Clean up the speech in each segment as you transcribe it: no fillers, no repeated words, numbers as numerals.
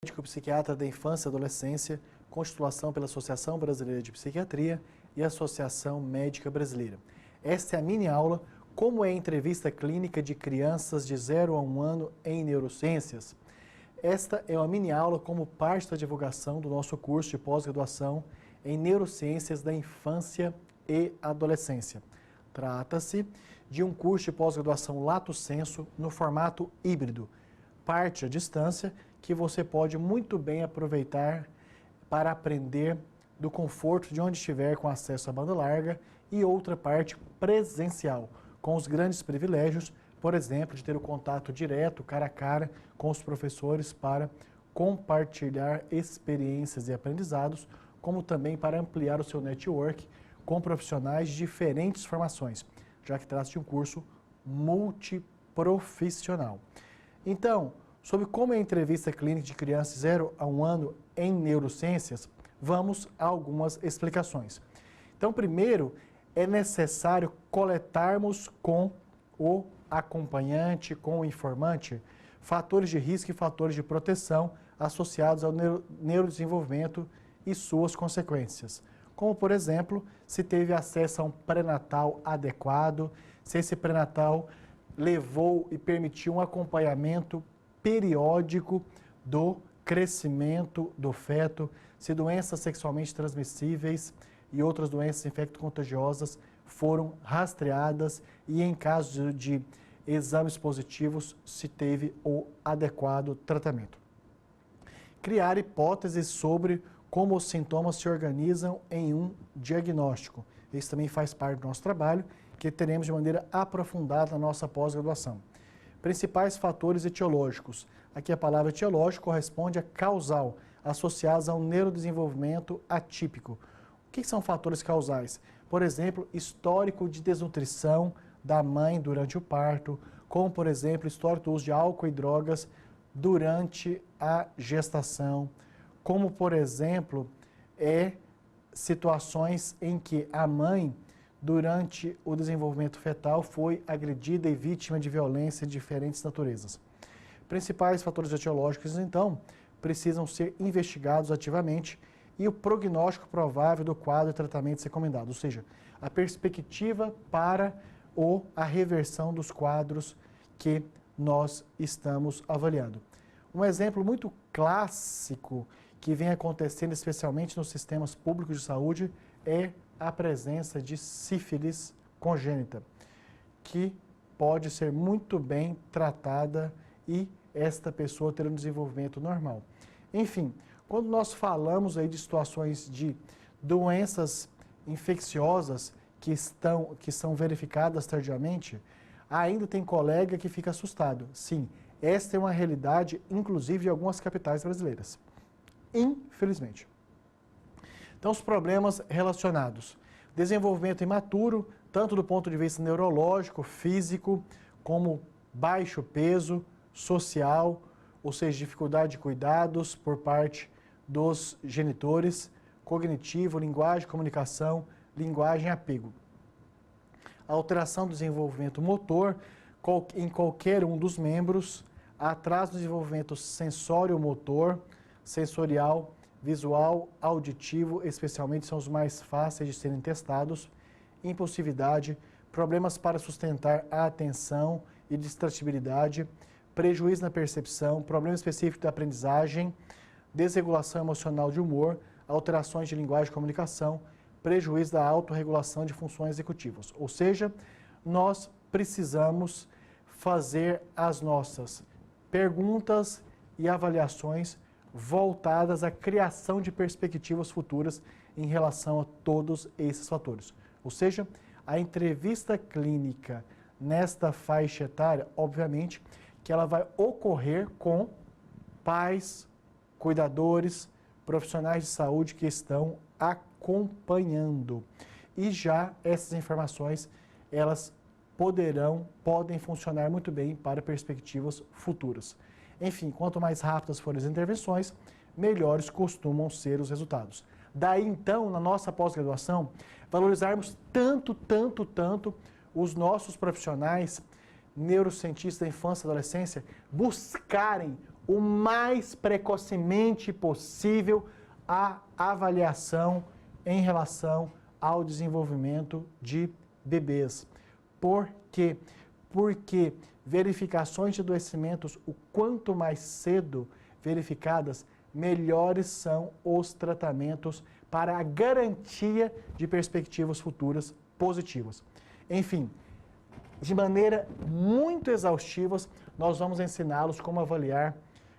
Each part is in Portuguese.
Médico psiquiatra da Infância e Adolescência, com titulação pela Associação Brasileira de Psiquiatria e Associação Médica Brasileira. Esta é a mini aula Como é a entrevista clínica de crianças de 0 a 1 ano em neurociências. Esta é uma mini aula como parte da divulgação do nosso curso de pós-graduação em neurociências da infância e adolescência. Trata-se de um curso de pós-graduação lato sensu no formato híbrido, parte à distância, que você pode muito bem aproveitar para aprender do conforto de onde estiver com acesso à banda larga e outra parte presencial, com os grandes privilégios, por exemplo, de ter o contato direto, cara a cara, com os professores para compartilhar experiências e aprendizados, como também para ampliar o seu network com profissionais de diferentes formações, já que trata-se de um curso multiprofissional. Então, sobre como é a entrevista clínica de crianças de 0 a 1 ano em neurociências, vamos a algumas explicações. Então, primeiro, é necessário coletarmos com o acompanhante, com o informante, fatores de risco e fatores de proteção associados ao neurodesenvolvimento e suas consequências. Como, por exemplo, se teve acesso a um pré-natal adequado, se esse pré-natal levou e permitiu um acompanhamento periódico do crescimento do feto, se doenças sexualmente transmissíveis e outras doenças infecto-contagiosas foram rastreadas e em caso de exames positivos se teve o adequado tratamento. Criar hipóteses sobre como os sintomas se organizam em um diagnóstico. Isso também faz parte do nosso trabalho, que teremos de maneira aprofundada na nossa pós-graduação. Principais fatores etiológicos. Aqui a palavra etiológico corresponde a causal, associados ao neurodesenvolvimento atípico. O que são fatores causais? Por exemplo, histórico de desnutrição da mãe durante o parto, como, por exemplo, histórico do uso de álcool e drogas durante a gestação, como, por exemplo, situações em que a mãe, durante o desenvolvimento fetal, foi agredida e vítima de violência de diferentes naturezas. Principais fatores etiológicos, então, precisam ser investigados ativamente e o prognóstico provável do quadro de tratamento recomendado, ou seja, a perspectiva para a reversão dos quadros que nós estamos avaliando. Um exemplo muito clássico que vem acontecendo especialmente nos sistemas públicos de saúde é a presença de sífilis congênita, que pode ser muito bem tratada e esta pessoa ter um desenvolvimento normal. Enfim, quando nós falamos aí de situações de doenças infecciosas que são verificadas tardiamente, ainda tem colega que fica assustado. Sim, esta é uma realidade, inclusive, de algumas capitais brasileiras. Infelizmente. Então, os problemas relacionados. Desenvolvimento imaturo, tanto do ponto de vista neurológico, físico, como baixo peso, social, ou seja, dificuldade de cuidados por parte dos genitores, cognitivo, linguagem, comunicação, linguagem e apego. A alteração do desenvolvimento motor em qualquer um dos membros, atraso do desenvolvimento sensório-motor, sensorial, visual, auditivo, especialmente são os mais fáceis de serem testados, impulsividade, problemas para sustentar a atenção e distratibilidade, prejuízo na percepção, problema específico da aprendizagem, desregulação emocional de humor, alterações de linguagem e comunicação, prejuízo da autorregulação de funções executivas. Ou seja, nós precisamos fazer as nossas perguntas e avaliações voltadas à criação de perspectivas futuras em relação a todos esses fatores. Ou seja, a entrevista clínica nesta faixa etária, obviamente, que ela vai ocorrer com pais, cuidadores, profissionais de saúde que estão acompanhando. E já essas informações, elas podem funcionar muito bem para perspectivas futuras. Enfim, quanto mais rápidas forem as intervenções, melhores costumam ser os resultados. Daí, então, na nossa pós-graduação, valorizarmos tanto os nossos profissionais, neurocientistas da infância e adolescência, buscarem o mais precocemente possível a avaliação em relação ao desenvolvimento de bebês. Por quê? Porque verificações de adoecimentos, o quanto mais cedo verificadas, melhores são os tratamentos para a garantia de perspectivas futuras positivas. Enfim, de maneira muito exaustiva, nós vamos ensiná-los como avaliar,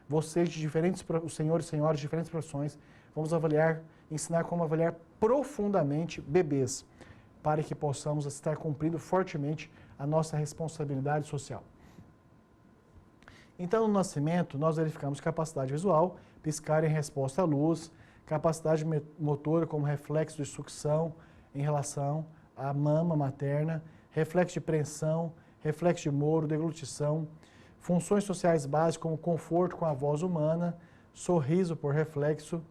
vocês de diferentes, os senhores e senhoras de diferentes profissões, vamos ensinar como avaliar profundamente bebês, para que possamos estar cumprindo fortemente a nossa responsabilidade social. Então, no nascimento, nós verificamos capacidade visual, piscar em resposta à luz, capacidade motora como reflexo de sucção em relação à mama materna, reflexo de preensão, reflexo de Moro, deglutição, funções sociais básicas como conforto com a voz humana, sorriso por reflexo,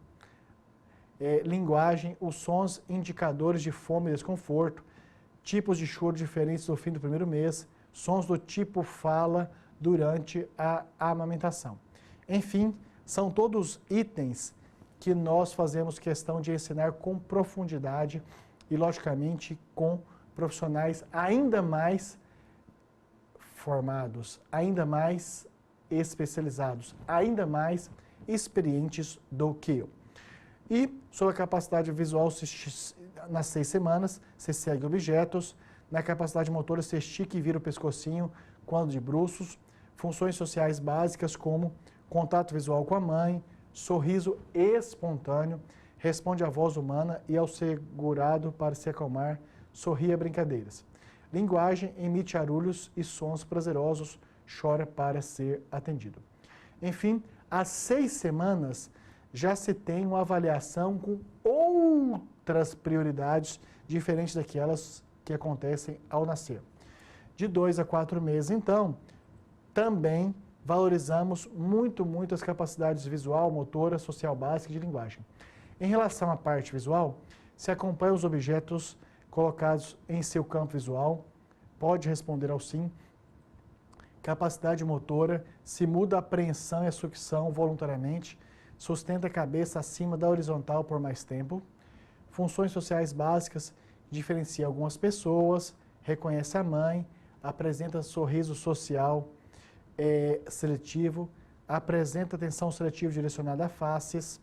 linguagem, os sons indicadores de fome e desconforto, tipos de choro diferentes no fim do primeiro mês, sons do tipo fala durante a amamentação. Enfim, são todos itens que nós fazemos questão de ensinar com profundidade e, logicamente, com profissionais ainda mais formados, ainda mais especializados, ainda mais experientes do que eu. E sobre a capacidade visual, nas 6 semanas, você segue objetos. Na capacidade motora, você estica e vira o pescocinho quando de bruços. Funções sociais básicas como contato visual com a mãe, sorriso espontâneo, responde à voz humana e ao segurado para se acalmar, sorri a brincadeiras. Linguagem, emite barulhos e sons prazerosos, chora para ser atendido. Enfim, às 6 semanas já se tem uma avaliação com outras prioridades diferentes daquelas que acontecem ao nascer. De 2 a 4 meses, então, também valorizamos muito as capacidades visual, motora, social básica e de linguagem. Em relação à parte visual, se acompanha os objetos colocados em seu campo visual, pode responder ao sim. Capacidade motora, se muda a apreensão e a sucção voluntariamente, sustenta a cabeça acima da horizontal por mais tempo. Funções sociais básicas, diferencia algumas pessoas, reconhece a mãe, apresenta sorriso social seletivo, apresenta atenção seletiva direcionada a faces,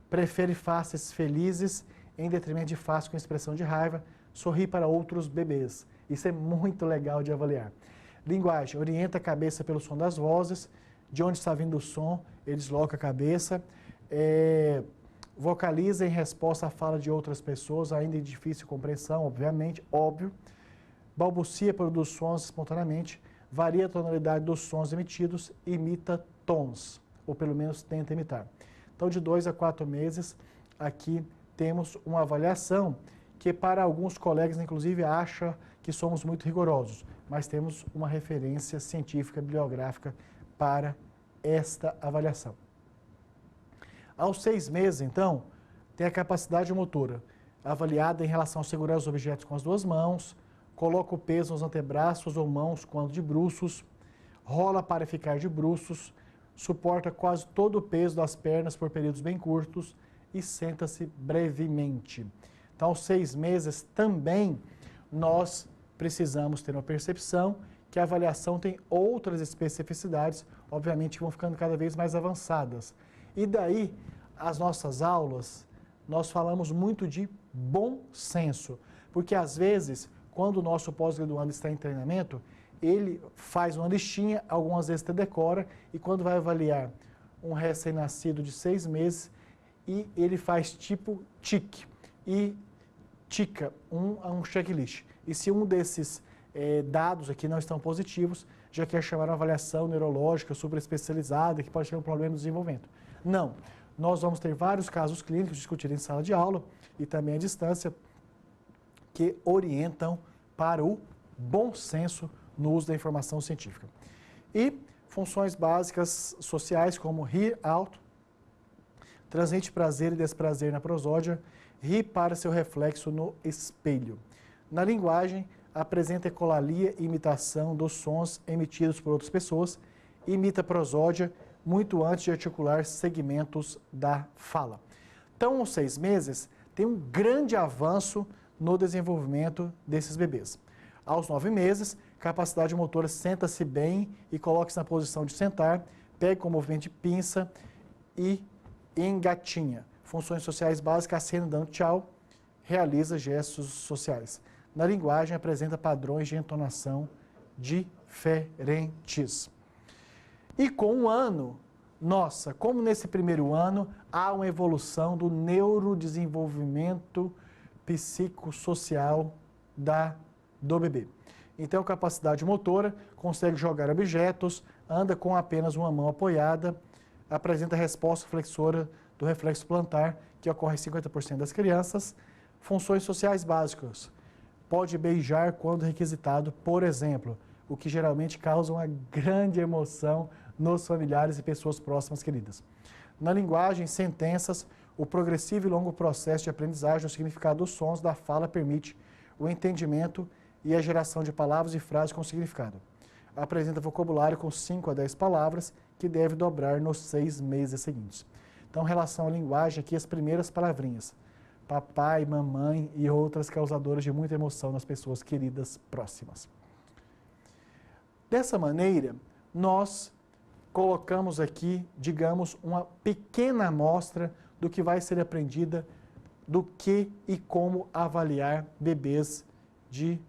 prefere faces felizes em detrimento de faces com expressão de raiva, sorri para outros bebês. Isso é muito legal de avaliar. Linguagem, orienta a cabeça pelo som das vozes, de onde está vindo o som, ele desloca a cabeça, vocaliza em resposta à fala de outras pessoas, ainda em difícil compreensão, obviamente, óbvio, balbucia, produz sons espontaneamente, varia a tonalidade dos sons emitidos, imita tons, ou pelo menos tenta imitar. Então, de 2 a 4 meses, aqui temos uma avaliação que para alguns colegas, inclusive, acha que somos muito rigorosos, mas temos uma referência científica, bibliográfica para esta avaliação. Aos 6 meses, então, tem a capacidade motora, avaliada em relação a segurar os objetos com as 2 mãos, coloca o peso nos antebraços ou mãos quando de bruços, rola para ficar de bruços, suporta quase todo o peso das pernas por períodos bem curtos e senta-se brevemente. Então, aos 6 meses também nós precisamos ter uma percepção que a avaliação tem outras especificidades, obviamente, que vão ficando cada vez mais avançadas. E daí, as nossas aulas, nós falamos muito de bom senso, porque às vezes, quando o nosso pós-graduando está em treinamento, ele faz uma listinha, algumas vezes até decora, e quando vai avaliar um recém-nascido de 6 meses, e ele faz tipo tique, e tica um checklist. E se um desses dados aqui não estão positivos, já quer chamar uma avaliação neurológica super especializada, que pode ter um problema no desenvolvimento. Não, nós vamos ter vários casos clínicos discutidos em sala de aula e também à distância, que orientam para o bom senso no uso da informação científica. E funções básicas sociais como rir alto, transmite prazer e desprazer na prosódia, ri para seu reflexo no espelho. Na linguagem, apresenta ecolalia e imitação dos sons emitidos por outras pessoas, imita prosódia, muito antes de articular segmentos da fala. Então, aos 6 meses, tem um grande avanço no desenvolvimento desses bebês. Aos 9 meses, capacidade motora, senta-se bem e coloque-se na posição de sentar, pegue com o movimento de pinça e engatinha. Funções sociais básicas, acena, dando tchau, realiza gestos sociais. Na linguagem, apresenta padrões de entonação diferentes. E com 1 ano, nossa, como nesse primeiro ano, há uma evolução do neurodesenvolvimento psicossocial do bebê. Então, capacidade motora, consegue jogar objetos, anda com apenas uma mão apoiada, apresenta resposta flexora do reflexo plantar, que ocorre em 50% das crianças. Funções sociais básicas, pode beijar quando requisitado, por exemplo, o que geralmente causa uma grande emoção nos familiares e pessoas próximas queridas. Na linguagem, sentenças, o progressivo e longo processo de aprendizagem, o significado dos sons da fala permite o entendimento e a geração de palavras e frases com significado. Apresenta vocabulário com 5 a 10 palavras, que deve dobrar nos 6 meses seguintes. Então, em relação à linguagem, aqui as primeiras palavrinhas, papai, mamãe e outras causadoras de muita emoção nas pessoas queridas próximas. Dessa maneira, nós colocamos aqui, digamos, uma pequena amostra do que vai ser aprendida, do que e como avaliar bebês de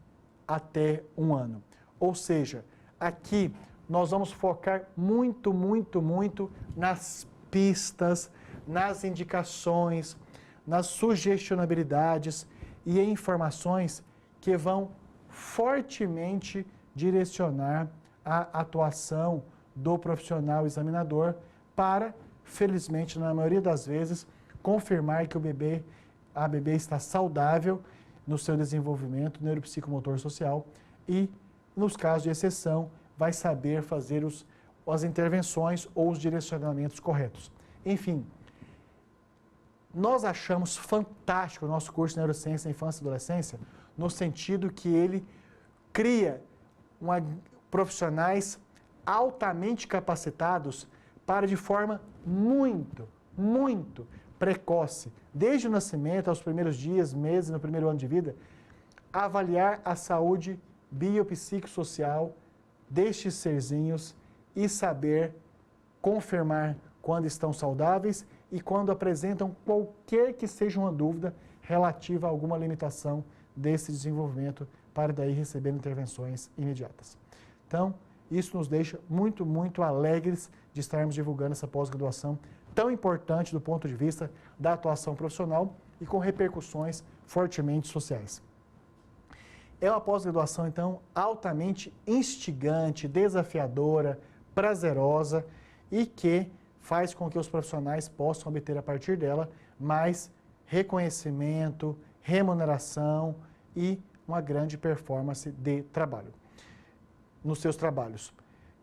até 1 ano. Ou seja, aqui nós vamos focar muito nas pistas, nas indicações, nas sugestionabilidades e em informações que vão fortemente direcionar a atuação do profissional examinador para, felizmente, na maioria das vezes, confirmar que a bebê está saudável no seu desenvolvimento neuropsicomotor social e, nos casos de exceção, vai saber fazer as intervenções ou os direcionamentos corretos. Enfim, nós achamos fantástico o nosso curso de Neurociência, Infância e Adolescência, no sentido que ele cria profissionais altamente capacitados para, de forma muito precoce, desde o nascimento, aos primeiros dias, meses, no primeiro ano de vida, avaliar a saúde biopsicossocial destes serzinhos e saber confirmar quando estão saudáveis e quando apresentam qualquer que seja uma dúvida relativa a alguma limitação desse desenvolvimento, para daí receber intervenções imediatas. Então, isso nos deixa muito alegres de estarmos divulgando essa pós-graduação tão importante do ponto de vista da atuação profissional e com repercussões fortemente sociais. É uma pós-graduação, então, altamente instigante, desafiadora, prazerosa e que faz com que os profissionais possam obter a partir dela mais reconhecimento, remuneração e uma grande performance de trabalho, nos seus trabalhos.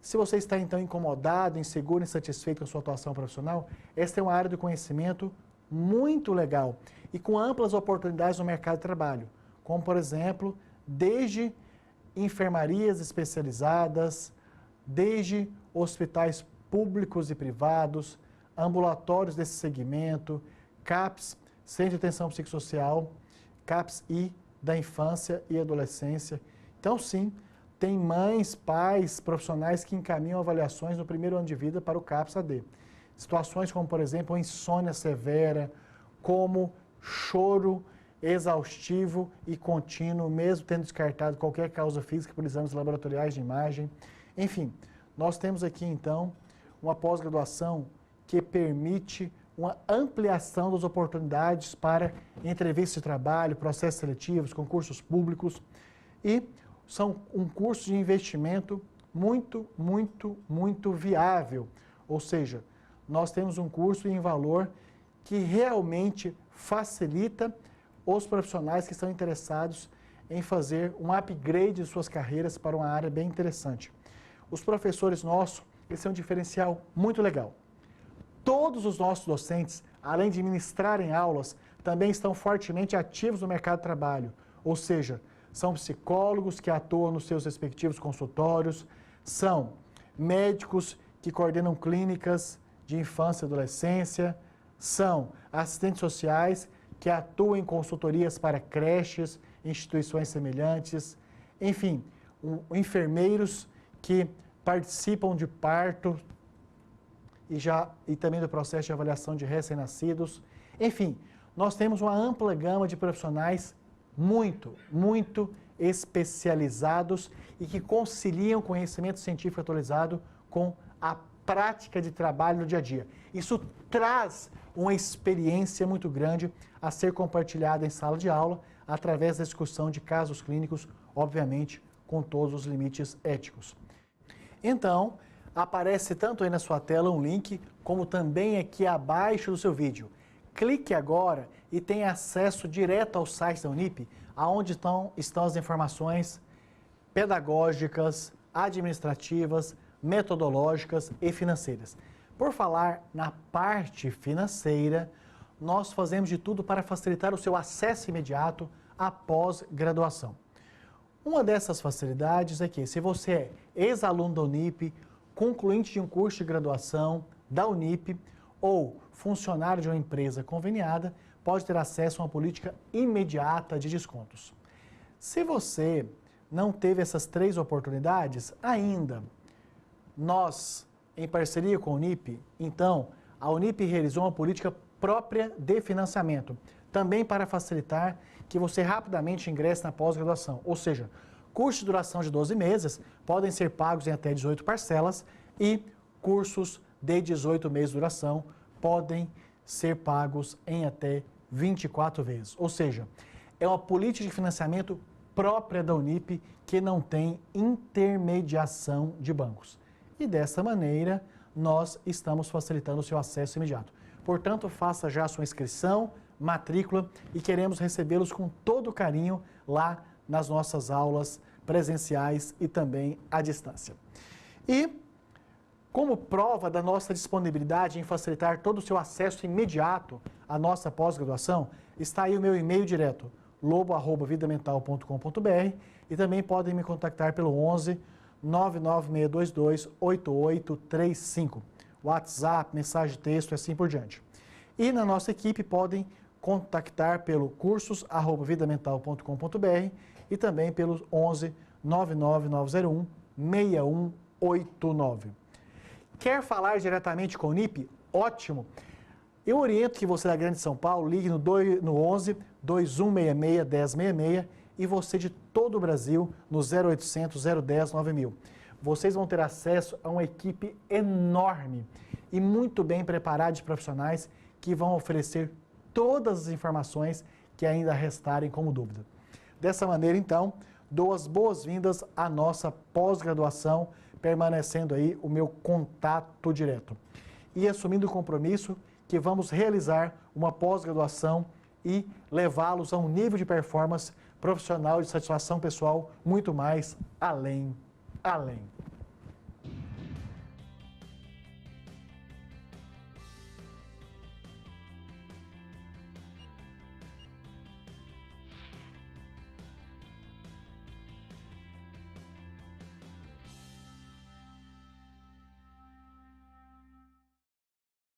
Se você está, então, incomodado, inseguro, insatisfeito com a sua atuação profissional, esta é uma área de conhecimento muito legal e com amplas oportunidades no mercado de trabalho, como, por exemplo, desde enfermarias especializadas, desde hospitais públicos e privados, ambulatórios desse segmento, CAPS, Centro de Atenção Psicossocial, CAPS-I da infância e adolescência. Então, sim, tem mães, pais, profissionais que encaminham avaliações no primeiro ano de vida para o CAPS-AD. Situações como, por exemplo, insônia severa, como choro exaustivo e contínuo, mesmo tendo descartado qualquer causa física por exames laboratoriais de imagem. Enfim, nós temos aqui, então, uma pós-graduação que permite uma ampliação das oportunidades para entrevistas de trabalho, processos seletivos, concursos públicos e são um curso de investimento muito viável. Ou seja, nós temos um curso em valor que realmente facilita os profissionais que estão interessados em fazer um upgrade de suas carreiras para uma área bem interessante. Os professores nossos, esse é um diferencial muito legal. Todos os nossos docentes, além de ministrarem aulas, também estão fortemente ativos no mercado de trabalho, ou seja, são psicólogos que atuam nos seus respectivos consultórios, são médicos que coordenam clínicas de infância e adolescência, são assistentes sociais que atuam em consultorias para creches, instituições semelhantes, enfim, enfermeiros que participam de parto e também do processo de avaliação de recém-nascidos. Enfim, nós temos uma ampla gama de profissionais muito especializados e que conciliam conhecimento científico atualizado com a prática de trabalho no dia a dia. Isso traz uma experiência muito grande a ser compartilhada em sala de aula através da discussão de casos clínicos, obviamente com todos os limites éticos. Então, aparece tanto aí na sua tela um link, como também aqui abaixo do seu vídeo. Clique agora e tenha acesso direto ao site da Unip, onde estão as informações pedagógicas, administrativas, metodológicas e financeiras. Por falar na parte financeira, nós fazemos de tudo para facilitar o seu acesso imediato à pós-graduação. Uma dessas facilidades é que, se você é ex-aluno da Unip, concluinte de um curso de graduação da Unip ou funcionário de uma empresa conveniada, pode ter acesso a uma política imediata de descontos. Se você não teve essas 3 oportunidades ainda, nós, em parceria com a Unip, então, a Unip realizou uma política própria de financiamento, também para facilitar que você rapidamente ingresse na pós-graduação. Ou seja, cursos de duração de 12 meses podem ser pagos em até 18 parcelas e cursos de 18 meses de duração podem ser pagos em até 24 vezes. Ou seja, é uma política de financiamento própria da Unip que não tem intermediação de bancos. E dessa maneira, nós estamos facilitando o seu acesso imediato. Portanto, faça já a sua inscrição, matrícula e queremos recebê-los com todo carinho lá nas nossas aulas presenciais e também à distância. E, como prova da nossa disponibilidade em facilitar todo o seu acesso imediato à nossa pós-graduação, está aí o meu e-mail direto, lobo@vidamental.com.br, e também podem me contactar pelo 11 99622 8835. WhatsApp, mensagem de texto e assim por diante. E na nossa equipe podem contactar pelo cursos@vidamental.com.br e também pelo 11 99901 6189. Quer falar diretamente com o Unip? Ótimo! Eu oriento que você da Grande São Paulo ligue no 11 2166 1066 e você de todo o Brasil no 0800 010 9000. Vocês vão ter acesso a uma equipe enorme e muito bem preparada de profissionais que vão oferecer todas as informações que ainda restarem como dúvida. Dessa maneira, então, dou as boas-vindas à nossa pós-graduação, permanecendo aí o meu contato direto. E assumindo o compromisso que vamos realizar uma pós-graduação e levá-los a um nível de performance profissional e de satisfação pessoal muito mais além.